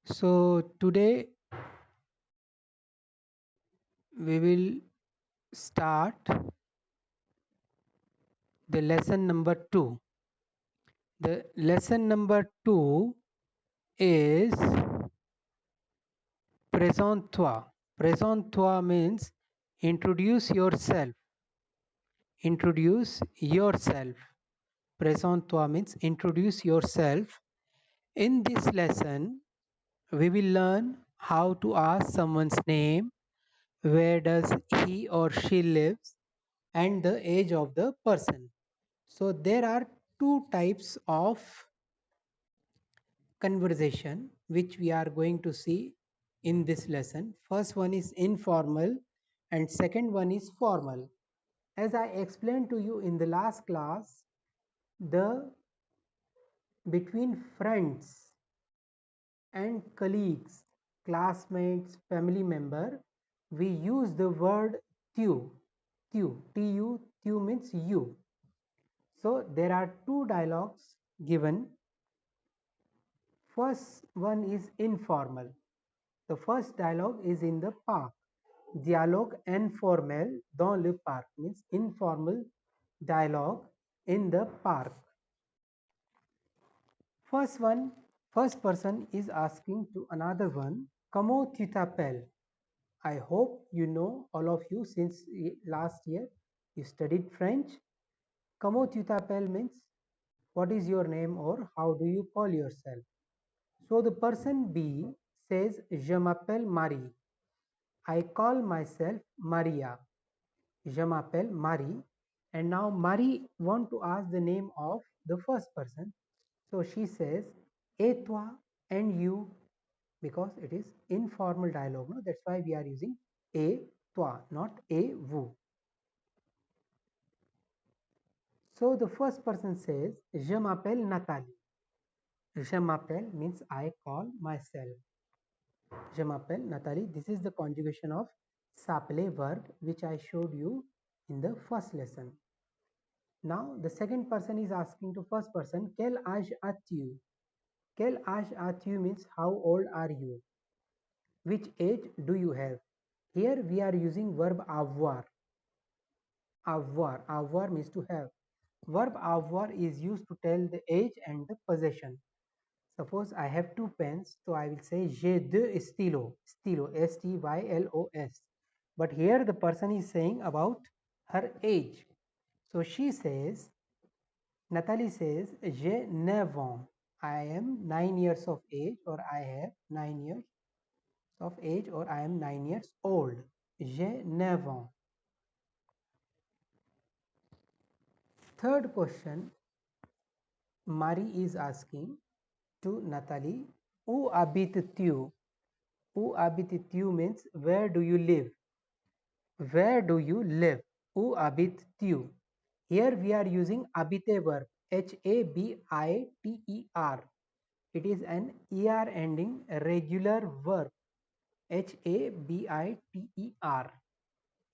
So today we will start the lesson number 2. The lesson number 2 is présente-toi. Présente-toi means introduce yourself. Introduce yourself. Présente-toi means introduce yourself. In this lesson, we will learn how to ask someone's name, where does he or she lives, and the age of the person. So there are two types of conversation which we are going to see in this lesson. First one is informal and second one is formal. As I explained to you in the last class, the between friends and colleagues, classmates, family member, we use the word tu. Tu means you. So there are two dialogues given. First one is informal. The first dialogue is in the park. Dialogue informel dans le parc means informal dialogue in the park. First one, first person is asking to another one, comment tu t'appelles? I hope you know, all of you, since last year you studied French. Comment tu t'appelles means what is your name or how do you call yourself? So the person B says, Je m'appelle Marie. I call myself Maria. Je m'appelle Marie. And now Marie want to ask the name of the first person. So she says, Et toi and you, because it is informal dialogue. No? That's why we are using et toi, not et vous. So the first person says, Je m'appelle Nathalie. Je m'appelle means I call myself. Je m'appelle Nathalie. This is the conjugation of s'appeler verb which I showed you in the first lesson. Now the second person is asking to first person, Quel âge as-tu? Quel âge as-tu means how old are you? Which age do you have? Here we are using verb avoir. Avoir means to have. Verb avoir is used to tell the age and the possession. Suppose I have two pens, so I will say j'ai deux stylos. Stylo, S-T-Y-L-O-S. But here the person is saying about her age. So she says, Nathalie says, j'ai 9 ans. I am 9 years of age, or I have 9 years of age, or I am 9 years old. J'ai 9 ans. Third question, Marie is asking to Nathalie, où habites-tu? Où habites-tu means where do you live? Where do you live? Où habites-tu? Here we are using habiter verb, H-A-B-I-T-E-R. It is an ER ending regular verb, H-A-B-I-T-E-R.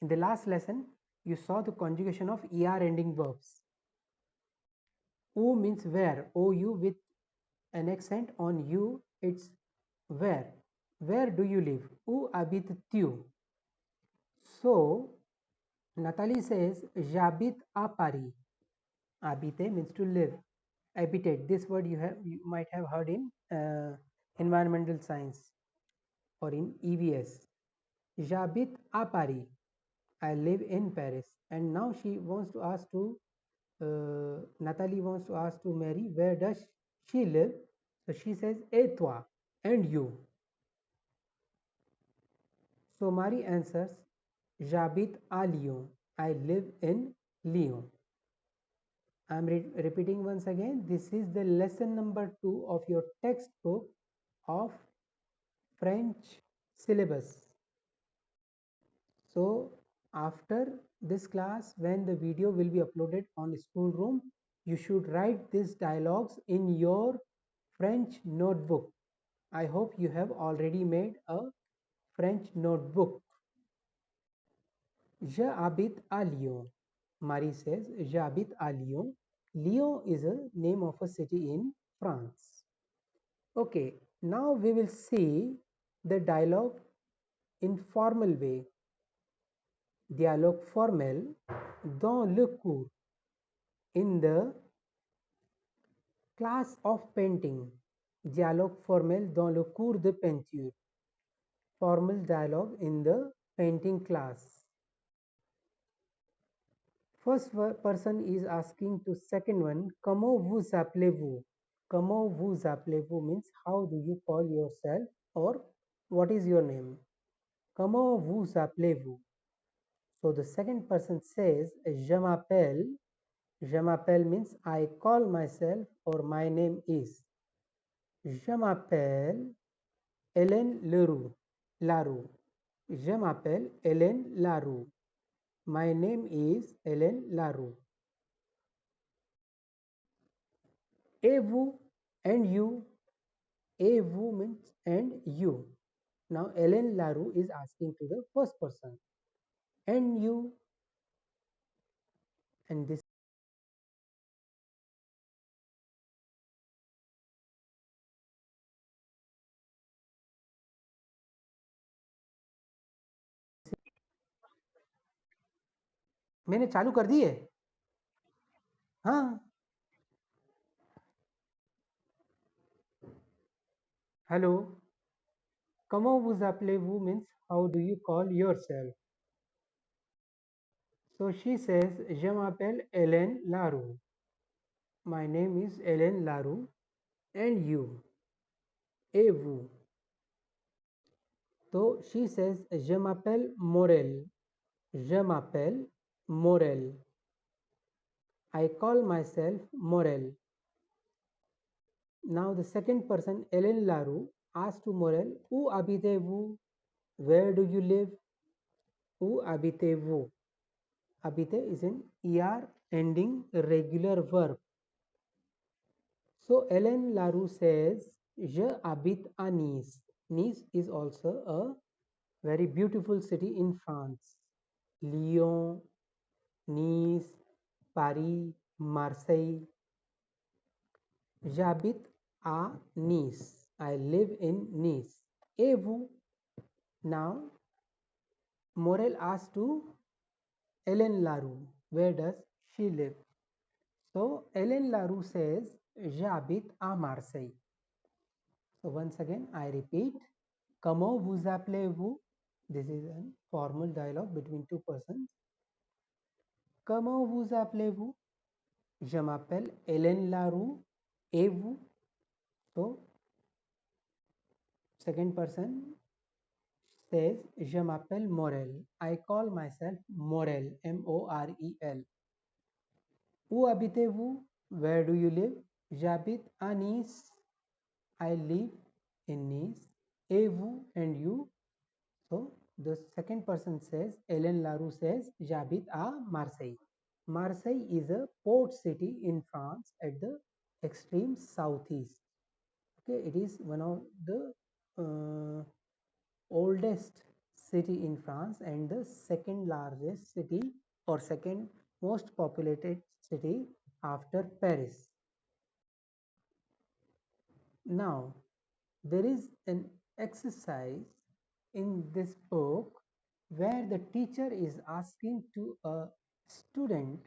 In the last lesson, you saw the conjugation of ER ending verbs. Où means where, O-U with an accent on U, it's where. Where do you live? Où habites-tu? So, Nathalie says, J'habite à Paris. Habiter means to live. Habitat, this word you might have heard in environmental science or in EVS. J'habite à Paris. I live in Paris. And now she wants to ask to Nathalie wants to ask to Mary, where does she live? So she says, et toi, and you. So Mary answers, J'habite à Lyon. I live in Lyon. I am repeating once again. This is the lesson number 2 of your textbook of French syllabus. So after this class, when the video will be uploaded on Schoolroom, you should write these dialogues in your French notebook. I hope you have already made a French notebook. Je habite à Lyon. Marie says, Je habite à Lyon. Lyon is a name of a city in France. Okay, Now we will see the dialogue in formal way. Dialogue formel dans le cours. In the class of painting. Dialogue formel dans le cours de peinture. Formal dialogue in the painting class. First person is asking to second one, comment vous appelez-vous? Comment vous appelez-vous means how do you call yourself or what is your name? Comment vous appelez-vous? So the second person says, je m'appelle means I call myself or my name is. Je m'appelle Hélène Laroux. Je m'appelle Hélène Laroux. My name is Hélène Laroux. Et vous and you. Et vous means and you. Now Hélène Laroux is asking to the first person. And you. And this मैंने चालू कर दी है. हाँ. Hello. Comment vous appelez-vous means how do you call yourself? So she says, je m'appelle Hélène Laroux. My name is Hélène Laroux. And you? Et vous? So she says, je m'appelle Morel. Je m'appelle Morel. I call myself Morel. Now the second person, Hélène Laroux, asks to Morel, où habitez-vous? Where do you live? Où habitez-vous? Habiter is an ER ending regular verb. So Hélène Laroux says, je habite à Nice. Nice is also a very beautiful city in France. Lyon, Nice, Paris, Marseille. J'habite à Nice. I live in Nice. Et vous? Now, Morel asks to Hélène Laroux, where does she live? So, Hélène Laroux says, j'habite à Marseille. So, once again, I repeat, comment vous appelez-vous? This is a formal dialogue between two persons. Comment vous appelez-vous? Je m'appelle Hélène Laroux. Et vous? So, second person says, je m'appelle Morel. I call myself Morel, M-O-R-E-L. Où habitez-vous? Where do you live? J'habite à Nice. I live in Nice. Et vous and you? So, the second person says, Hélène Laroux says, j'habite à Marseille. Marseille is a port city in France at the extreme southeast. Okay, it is one of the oldest city in France and the second largest city or second most populated city after Paris. Now, there is an exercise in this book where the teacher is asking to a student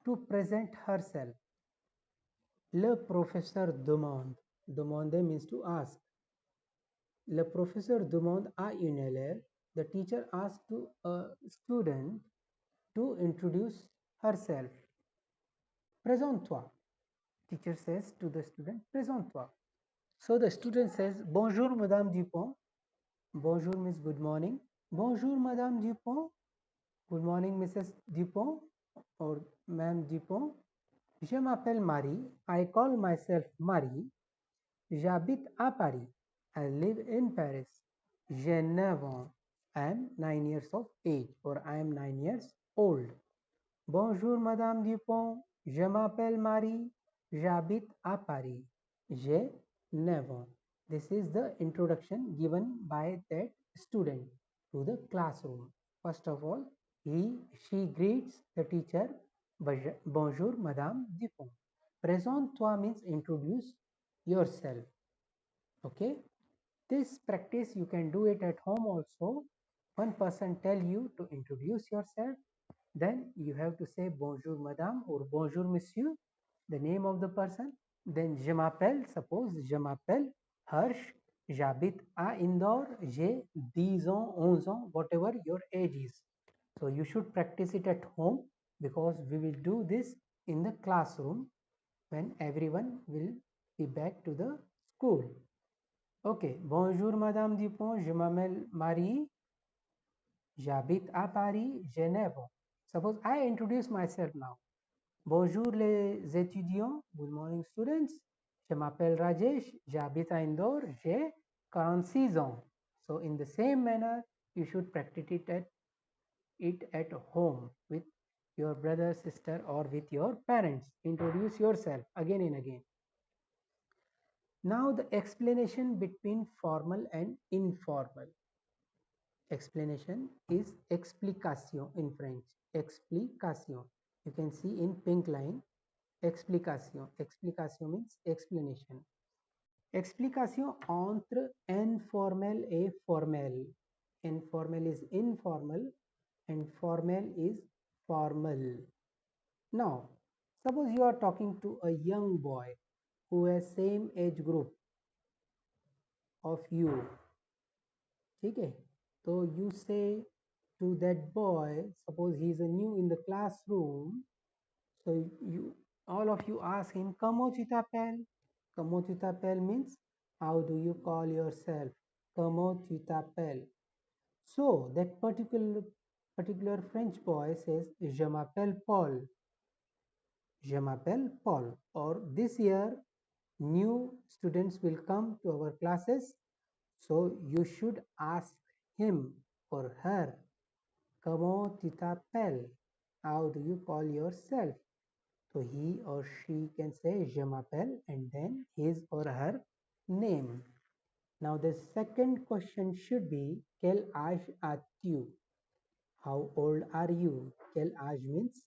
to present herself. Le professeur demande. Demander means to ask. Le professeur demande à une élève. The teacher asks to a student to introduce herself. Présente-toi. Teacher says to the student, présente-toi. So the student says, bonjour Madame Dupont. Bonjour means good morning. Bonjour Madame Dupont. Good morning Mrs. Dupont or Ma'am Dupont. Je m'appelle Marie. I call myself Marie. J'habite à Paris. I live in Paris. J'ai 9 ans. I am 9 years of age or I am 9 years old. Bonjour Madame Dupont. Je m'appelle Marie. J'habite à Paris. J'ai 9 ans. This is the introduction given by that student to the classroom. First of all, she greets the teacher. Bonjour Madame Dupont. Présente-toi means introduce yourself. Okay. This practice you can do it at home also. One person tell you to introduce yourself, then you have to say bonjour madame or bonjour monsieur, the name of the person. Then je m'appelle, suppose je m'appelle Harsh, j'habite à Indore, j'ai 10 ans, 11 ans, whatever your age is. So you should practice it at home because we will do this in the classroom when everyone will be back to the school. Okay, bonjour Madame Dupont, je m'appelle Marie, j'habite à Paris, Genève. Suppose I introduce myself now. Bonjour les étudiants, good morning students. Je m'appelle Rajesh, j'habite à Indore, j'ai 46 ans. So in the same manner, you should practice it at home with your brother, sister, or with your parents. Introduce yourself again and again. Now the explanation between formal and informal. Explanation is explication in French. Explication. You can see in pink line. Explication. Explication means explanation. Explication entre informel et formel. Informal is informal and formal is formal. Now, suppose you are talking to a young boy who has same age group of you. Okay, so you say to that boy, suppose he is a new in the classroom, so you all of you ask him, Comment tu t'appelles? Comment tu t'appelles means how do you call yourself? Comment tu t'appelles? So that particular French boy says, Je m'appelle Paul. Je m'appelle Paul. Or this year, new students will come to our classes. So you should ask him or her, Comment tu t'appelles? How do you call yourself? So he or she can say Je m'appelle and then his or her name. Now the second question should be Quel âge as-tu? How old are you? Quel âge means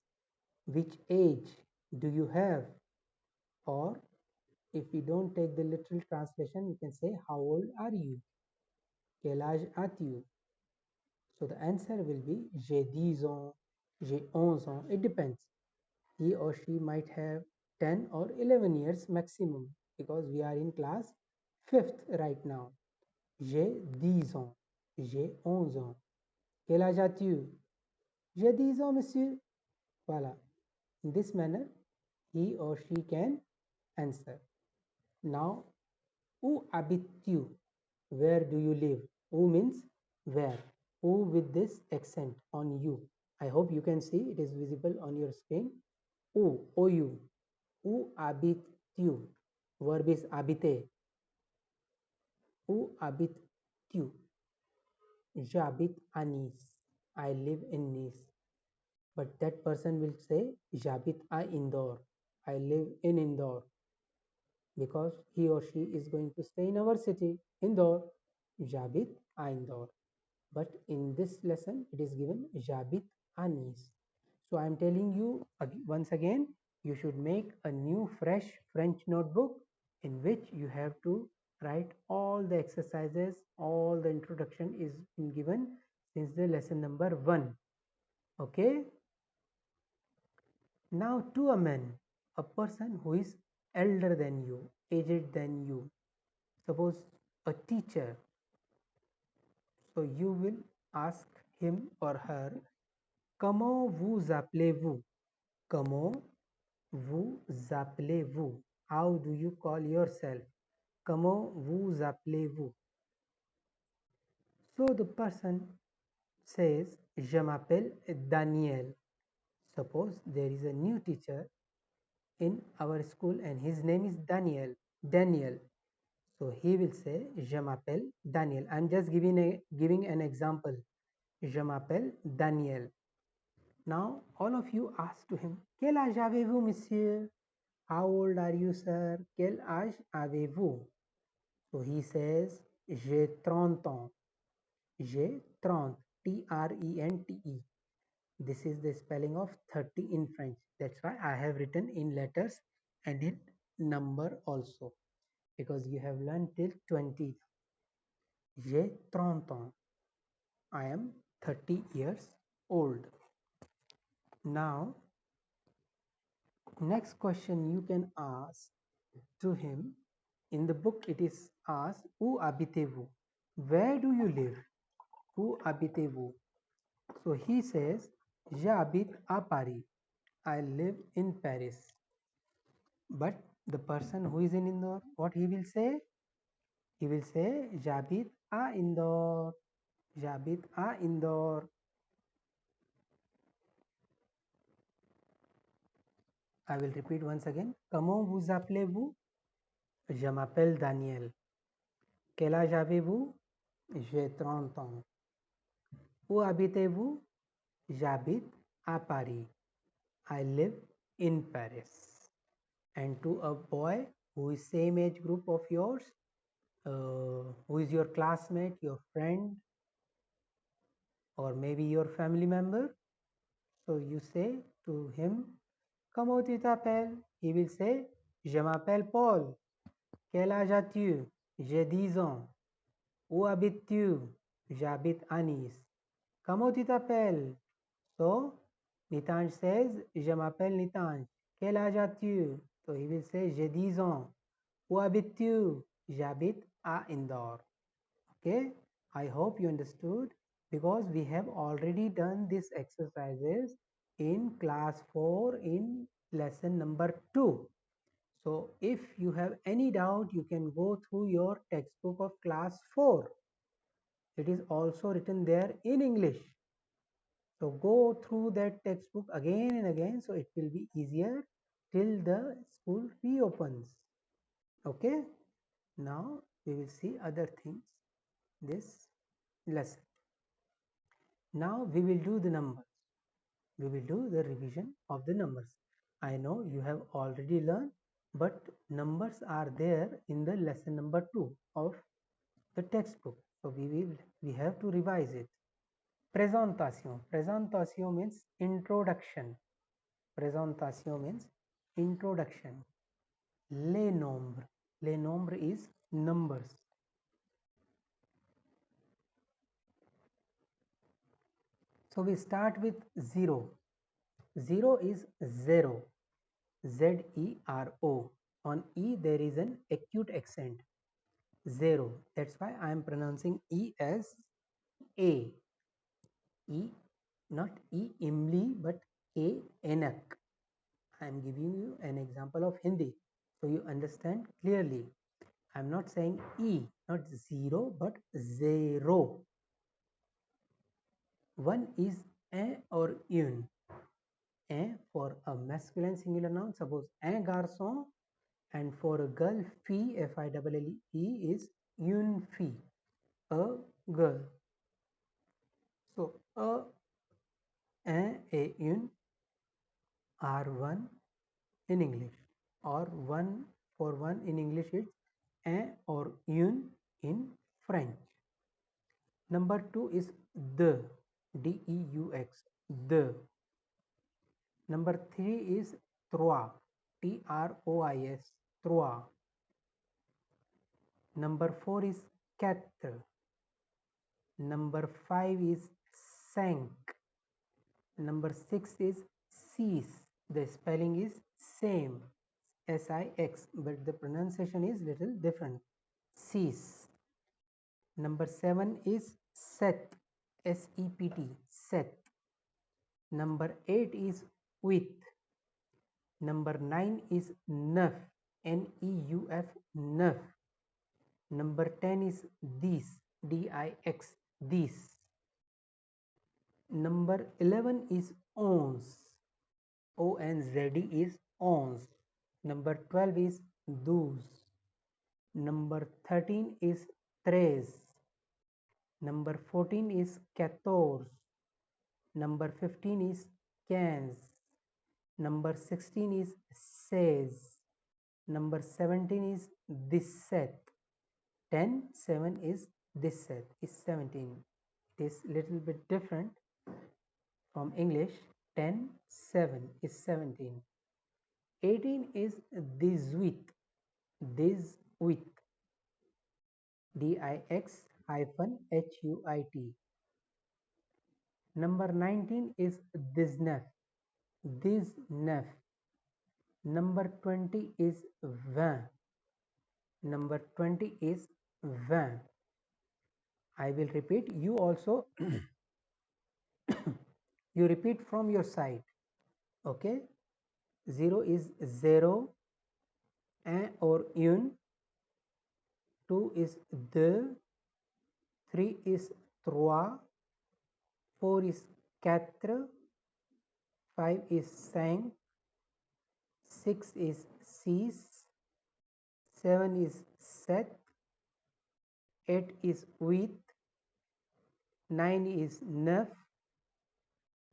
which age do you have? Or if we don't take the literal translation, we can say how old are you? Quel âge as-tu? So the answer will be J'ai 10 ans, j'ai 11 ans. It depends. He or she might have 10 or 11 years maximum because we are in class 5th right now. J'ai 10 ans, j'ai 11 ans. Quel âge as-tu? J'ai 10 ans, monsieur. Voilà. In this manner, he or she can answer. Now, où habites-tu? Where do you live? Où means where. Où with this accent on you. I hope you can see it is visible on your screen. Où, OU. Où habites-tu? Verb is habiter. Où habites-tu? J'habite à Nice. I live in Nice. But that person will say J'habite à Indore. I live in Indore. Because he or she is going to stay in our city, Indore. J'habite à Indore. But in this lesson, it is given J'habite à Nice. So I am telling you once again, you should make a new fresh French notebook in which you have to write all the exercises, all the introduction is given since the lesson number 1. Okay. Now to a man, a person who is elder than you, aged than you, suppose a teacher. So you will ask him or her, Comment vous appelez-vous? Comment vous appelez-vous? How do you call yourself? Comment vous appelez-vous? So the person says, Je m'appelle Daniel. Suppose there is a new teacher in our school and his name is Daniel. Daniel. So he will say, Je m'appelle Daniel. I'm just giving an example. Je m'appelle Daniel. Now all of you ask to him, Quel âge avez-vous, monsieur? How old are you, sir? Quel âge avez-vous? So he says, J'ai 30 ans. J'ai 30. T-R-E-N-T-E. This is the spelling of 30 in French. That's why I have written in letters and in number also. Because you have learned till 20. J'ai 30 ans. I am 30 years old. Now, next question you can ask to him. In the book it is asked, Où habitez-vous? Where do you live? Où habitez-vous? So he says, J'habite à Paris. I live in Paris. But the person who is in Indore, what he will say? He will say, J'habite à Indore. J'habite à Indore. I will repeat once again. Comment vous appelez-vous? Je m'appelle Daniel. Quel âge avez-vous? J'ai 30 ans. Où habitez-vous? J'habite à Paris. I live in Paris. And to a boy who is same age group of yours, who is your classmate, your friend, or maybe your family member, so you say to him, comment tu t'appelles? He will say, je m'appelle Paul. Quel âge as-tu? J'ai 10 ans. Où habites-tu? J'habite à Nice. Comment tu t'appelles? So, Nitanj says, je m'appelle Nitanj. Quel âge as-tu? So he will say, j'ai 10 ans. Où habites-tu? J'habite à Indore. Okay, I hope you understood, because we have already done these exercises in class 4 in lesson number 2. So if you have any doubt, you can go through your textbook of class 4. It is also written there in English. So go through that textbook again and again, so it will be easier till the school reopens. Okay, now we will see other things this lesson. Now we will do the numbers. We will do the revision of the numbers. I know you have already learned, but numbers are there in the lesson number 2 of the textbook. So we have to revise it. Présentation. Présentation means introduction. Présentation means introduction. Les nombres. Les nombres is numbers. So we start with 0. 0 is zero. Z-E-R-O. On E there is an acute accent. Zero. That's why I am pronouncing E as A. E, not E imli, but A enak. I am giving you an example of Hindi, so you understand clearly. I am not saying E, not zero, but zero. One is un or une. Un for a masculine singular noun, suppose un garçon, and for a girl, fille, F-I-L-L-E, is une fille, a girl. So a, un et une are one in English, or one for one in English it's un or une in French. Number 2 is the, D-E-U-X, the. Number 3 is trois, T-R-O-I-S, trois. Number 4 is quatre. Number 5 is cinq. Number 6 is six. The spelling is same, S-I-X, but the pronunciation is little different. Six. Number 7 is set, S-E-P-T, set. Number 8 is with. Number 9 is neuf, N-E-U-F, neuf. Number 10 is this, D-I-X, this. Number 11 is onze, O-N-Z-E is onze. Number 12 is douze. Number 13 is treize. Number 14 is quatorze. Number 15 is quinze. Number 16 is seize. Number 17 is dix-sept. 10, 7 is dix-sept, is 17. It is little bit different from English. 10, 7 is 17. 18 is dix-huit, dix-huit, D-I-X-H-U-I-T, -HUIT. Number 19 is disnef. Disnef. Number 20 is vin. Number 20 is vin. I will repeat. You also you repeat from your side. Okay. 0 is zero, un or une. 2 is deux. 3 is trois. 4 is quatre. 5 is cinq. 6 is six. 7 is sept. 8 is huit. 9 is neuf.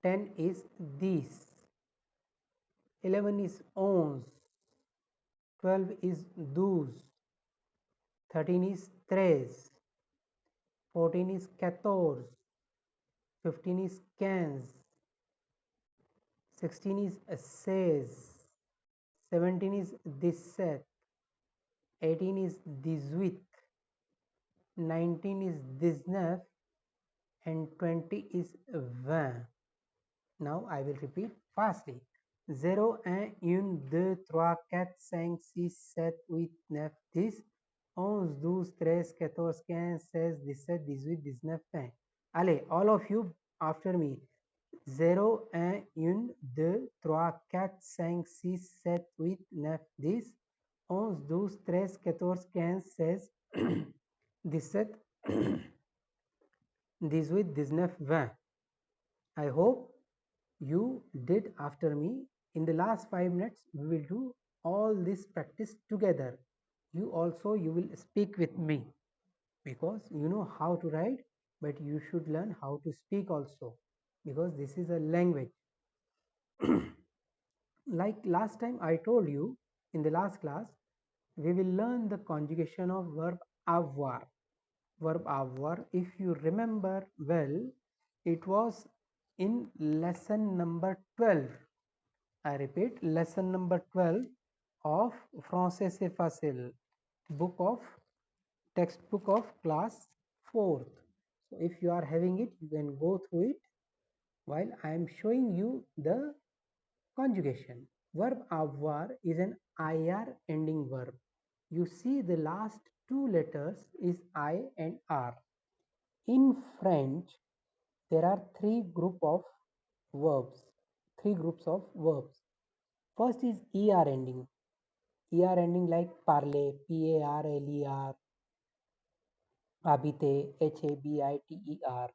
10 is dix. 11 is onze. 12 is douze. 13 is treize. 14 is quatorze. 15 is quinze. 16 is seize. 17 is dix-sept. 18 is dix-huit. 19 is dix-neuf. And 20 is vingt. Now I will repeat fastly. 0, 1, 1, 2, 3, 4, 5, 6, 7, 8, 9, 10, 11, 12, 13, 14, 15, 16, 17, 18, 19, 20. Allez, all of you after me. 0, 1, 1, 2, 3, 4, 5, 6, 7, 8, 9, 10, 11, 12, 13, 14, 15, 16, 17, 18, 19, 20. I hope you did after me. In the last 5 minutes, we will do all this practice together. You will speak with me, because you know how to write, but you should learn how to speak also, because this is a language. Like last time I told you in the last class, we will learn the conjugation of verb avoir. Verb avoir, if you remember well, it was in lesson number 12. I repeat, lesson number 12 of Français c'est facile, textbook of class 4th. So if you are having it, you can go through it while I am showing you the conjugation. Verb avoir is an IR ending verb. You see the last two letters is I and R. In French, there are three groups of verbs. First is ER ending. ER ending like parler, PARLER, habiter, HABITER.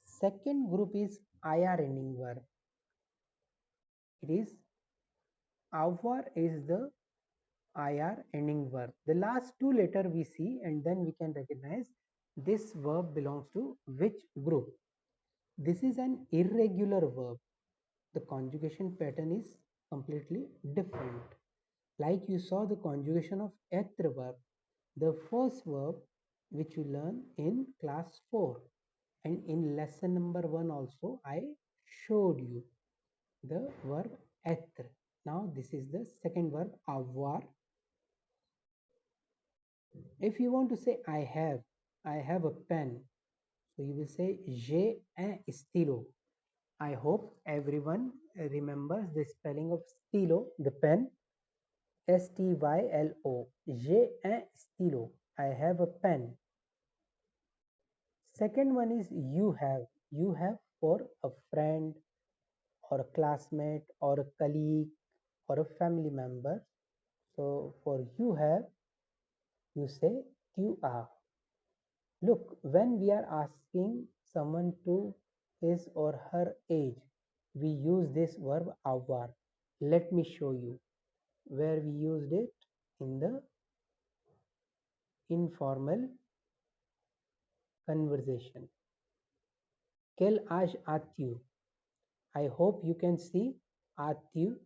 Second group is IR ending verb. It is avoir is the IR ending verb. The last two letters we see, and then we can recognize this verb belongs to which group. This is an irregular verb. The conjugation pattern is completely different. Like you saw the conjugation of être verb, the first verb which you learn in class 4, and in lesson number 1 also I showed you the verb être. Now this is the second verb avoir. If you want to say I have a pen, so you will say j'ai un stylo. I hope everyone remembers the spelling of stylo, the pen. STYLO. J'ai un stylo. I have a pen. Second one is you have. You have for a friend or a classmate or a colleague or a family member. So for you have, you say tu as. Look, when we are asking someone to his or her age, we use this verb avoir. Let me show you where we used it in the informal conversation. Quel âge as-tu? I hope you can see as-tu.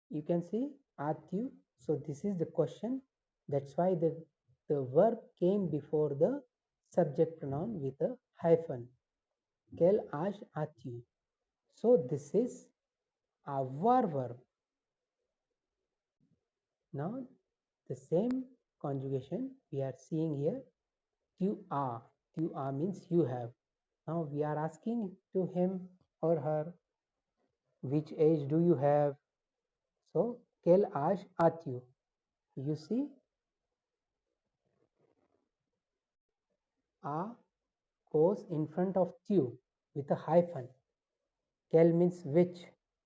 You can see as-tu. So this is the question. That's why the verb came before the subject pronoun with a hyphen. Quel âge as-tu? So this is avoir verb. Now the same conjugation we are seeing here, tu as. Tu as means you have. Now we are asking to him or her, which age do you have? So, quel âge as-tu? You see, a goes in front of tu with a hyphen. Quel means which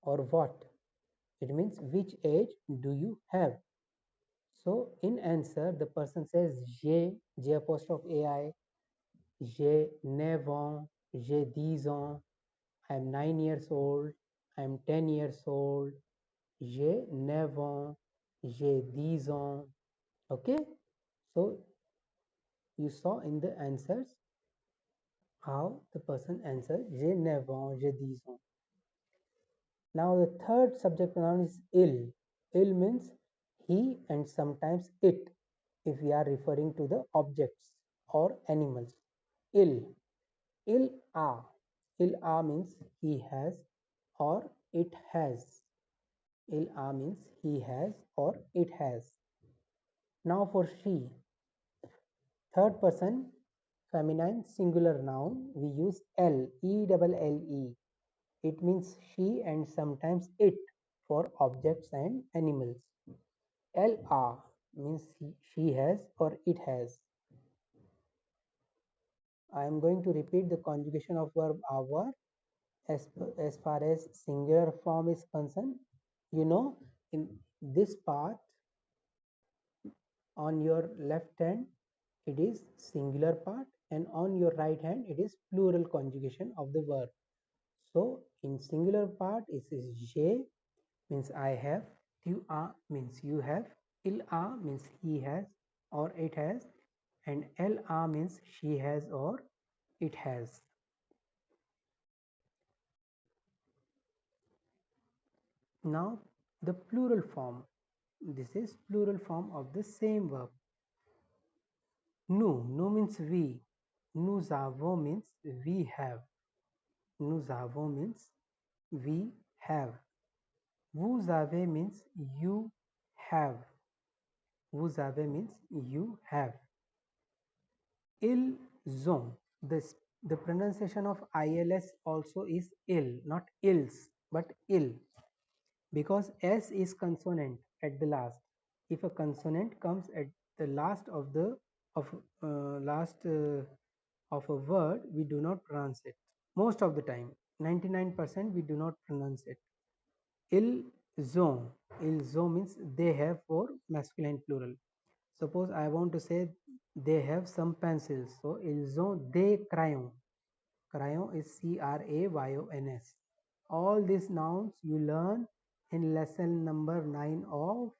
or what. It means which age do you have? So in answer, the person says J apostrophe AI, j'ai 9 ans, j'ai 10 ans, I am 9 years old, I am 10 years old, j'ai 9 ans, j'ai 10 ans. Okay, so you saw in the answers how the person answered j'ai 9 ans, j'ai 10 ans. Now the third subject pronoun is il. Il means he and sometimes it if we are referring to the objects or animals. Il. Il a. Il a means he has or it has. Il a means he has or it has. Now for she. Third person feminine singular noun we use L. E-double-L-E. It means she and sometimes it for objects and animals. LA means she has or it has. I am going to repeat the conjugation of verb avoir as far as singular form is concerned. You know, in this part on your left hand it is singular part and on your right hand it is plural conjugation of the verb. So in singular part it is j'ai means I have, tu as means you have, il a means he has or it has, and elle a means she has or it has. Now the plural form. This is plural form of the same verb. Nous means we. Nous avons means we have. Nous avons means we have. Vous avez means you have. Vous avez means you have. Ils ont. The pronunciation of ILS also is ill, not ills, but ill. Because S is consonant at the last. If a consonant comes at the last of the of a word, we do not pronounce it. Most of the time, 99% we do not pronounce it. Ils ont. Ils ont means they have for masculine plural. Suppose I want to say they have some pencils. So ils ont des crayons. Crayon is C-R-A-Y-O-N-S. All these nouns you learn in lesson number 9 of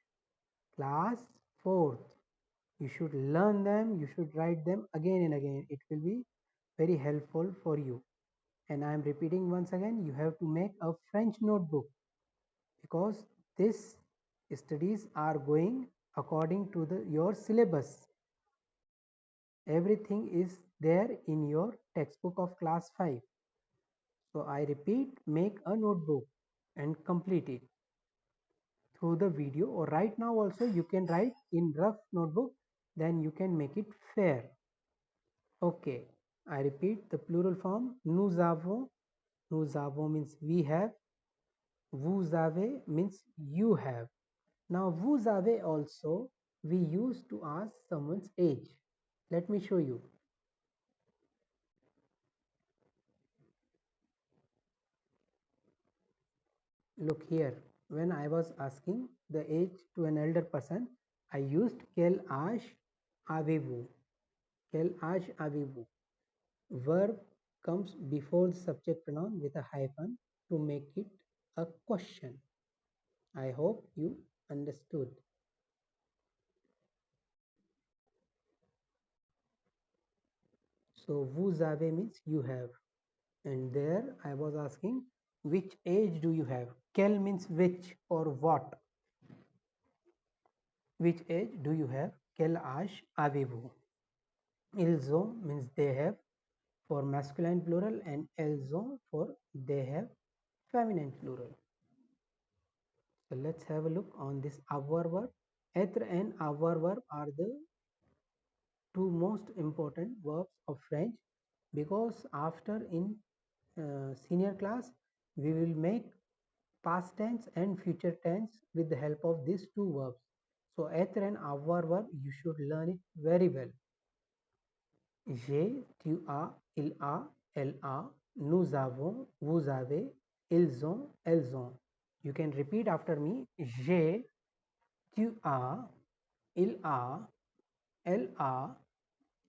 class 4th. You should learn them, you should write them again and again. It will be very helpful for you. And I am repeating once again, you have to make a French notebook because this studies are going according to your syllabus. Everything is there in your textbook of class 5. So I repeat, make a notebook and complete it through the video, or right now also you can write in rough notebook, then you can make it fair. Okay, I repeat the plural form. Nous avons. Nous avons means we have. Vous avez means you have. Now vous avez also we use to ask someone's age. Let me show you. Look here, when I was asking the age to an elder person, I used quel âge avez-vous? Quel âge avez-vous? Verb comes before the subject pronoun with a hyphen to make it a question. I hope you understood. So vous avez means you have, and there I was asking which age do you have? Quel means which or what. Which age do you have? Quel âge avez-vous? Ils ont means they have for masculine plural and elles ont for they have feminine plural. So let's have a look on this avoir verb. Être and avoir verb are the two most important verbs of French, because after in senior class we will make past tense and future tense with the help of these two verbs. So être and avoir verb, you should learn it very well. J'ai, tu as, il a, elle a, nous avons, vous avez, ils ont, elles ont. You can repeat after me. J'ai, tu as, il a, elle a,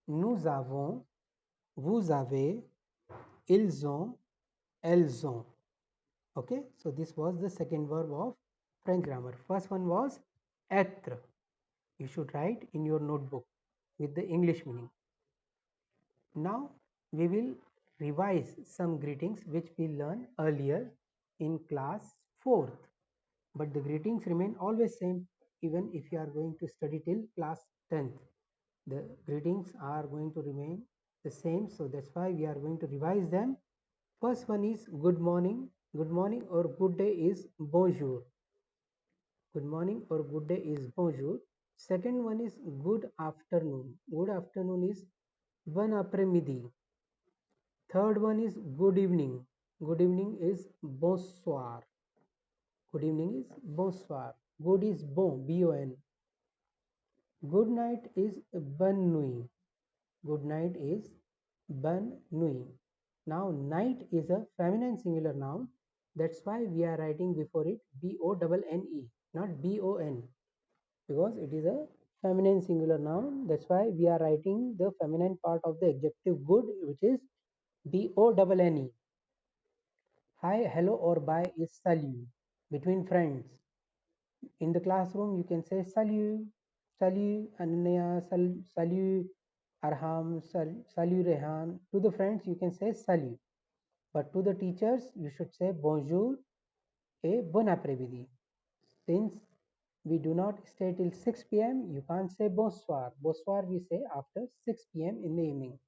nous avons, vous avez, ils ont, elles ont. Okay, so this was the second verb of French grammar. First one was être. You should write in your notebook with the English meaning. Now we will revise some greetings which we learned earlier in class 4th. But the greetings remain always same even if you are going to study till class 10th. The greetings are going to remain the same, so that's why we are going to revise them. First one is good morning. Good morning or good day is bonjour. Good morning or good day is bonjour. Second one is good afternoon. Good afternoon is bon après-midi. Third one is good evening. Good evening is bonsoir. Good evening is bonsoir. Good is bon, B-O-N. Good night is bonne nuit. Good night is bonne nuit. Now night is a feminine singular noun. That's why we are writing before it B-O-N-N-E, not B-O-N, because it is a feminine singular noun. That's why we are writing the feminine part of the adjective good, which is B-O-N-N-E. Hi, hello or bye is salut. Between friends, in the classroom you can say salut, salut Ananya, salut Arham, salut Rehan. To the friends you can say salut, but to the teachers you should say bonjour et bon après-midi. Since we do not stay till 6 p.m., you can't say bonsoir. Bonsoir we say after 6 p.m. in the evening,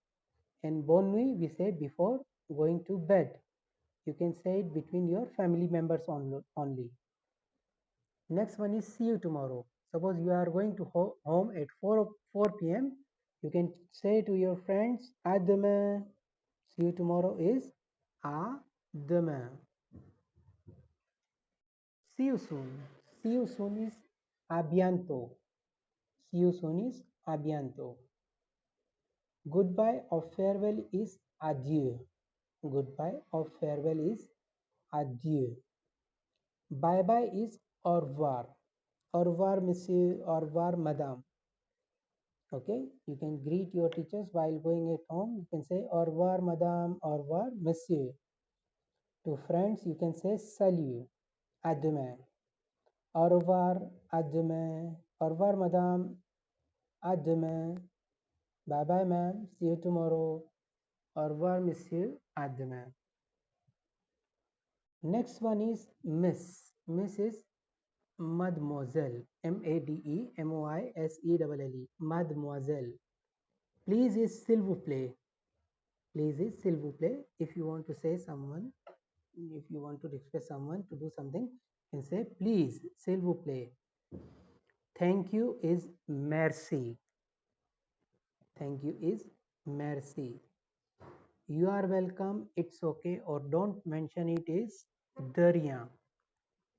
and bonne nuit we say before going to bed. You can say it between your family members only. Next one is see you tomorrow. Suppose you are going to home at 4 p.m. You can say to your friends, à demain. See you tomorrow is à demain. See you soon. See you soon is à bientôt. See you soon is à bientôt. Goodbye or farewell is adieu. Goodbye or farewell is adieu. Bye bye is au revoir. Au revoir, monsieur. Au revoir, madame. Okay, you can greet your teachers while going at home. You can say au revoir, madame. Au revoir, monsieur. To friends, you can say salut. À demain. Au revoir, à demain. Au revoir, madame. À demain. Bye bye, ma'am. See you tomorrow. Au revoir, monsieur. À demain. Next one is miss. Miss is mademoiselle. Mademoiselle. Mademoiselle. Please is s'il vous plaît. Please is s'il vous plaît. If you want to say someone, if you want to request someone to do something, you can say please, s'il vous plaît. Thank you is merci. Thank you is merci. You are welcome, it's okay, or don't mention it is de rien.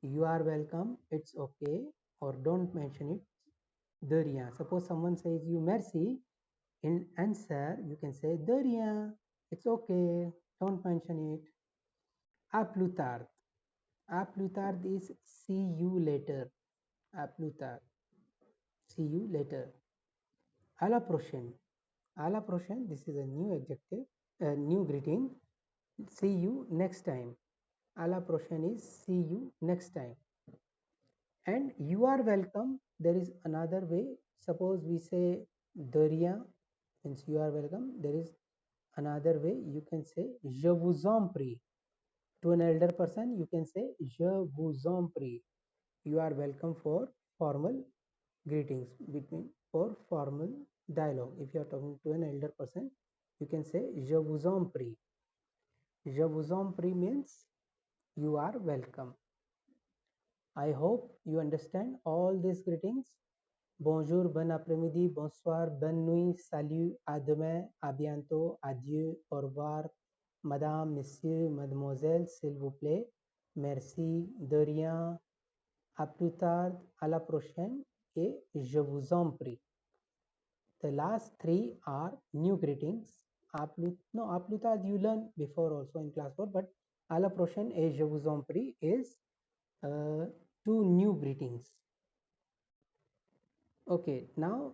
You are welcome, it's okay, or don't mention it de rien. Suppose someone says you merci, in answer you can say de rien, it's okay, don't mention it. À plus tard. À plus tard is see you later. À plus tard. See you later. À la prochaine. À la prochaine. This is a new adjective, a new greeting. See you next time. À la prochaine is see you next time. And you are welcome. There is another way. Suppose we say de rien means you are welcome. There is another way. You can say je vous en prie. To an elder person, you can say je vous en prie. You are welcome for formal greetings, between for formal dialogue. If you are talking to an elder person, you can say je vous en prie. Je vous en prie means you are welcome. I hope you understand all these greetings. Bonjour, bon après-midi, bonsoir, bonne nuit, salut, à demain, à bientôt, adieu, au revoir, madame, monsieur, mademoiselle, s'il vous plaît, merci, de rien, à plus tard, à la prochaine, et je vous en prie. The last three are new greetings. À plus tard, you learn before also in class 4, but à la prochaine et je vous en prie is two new greetings. Okay, now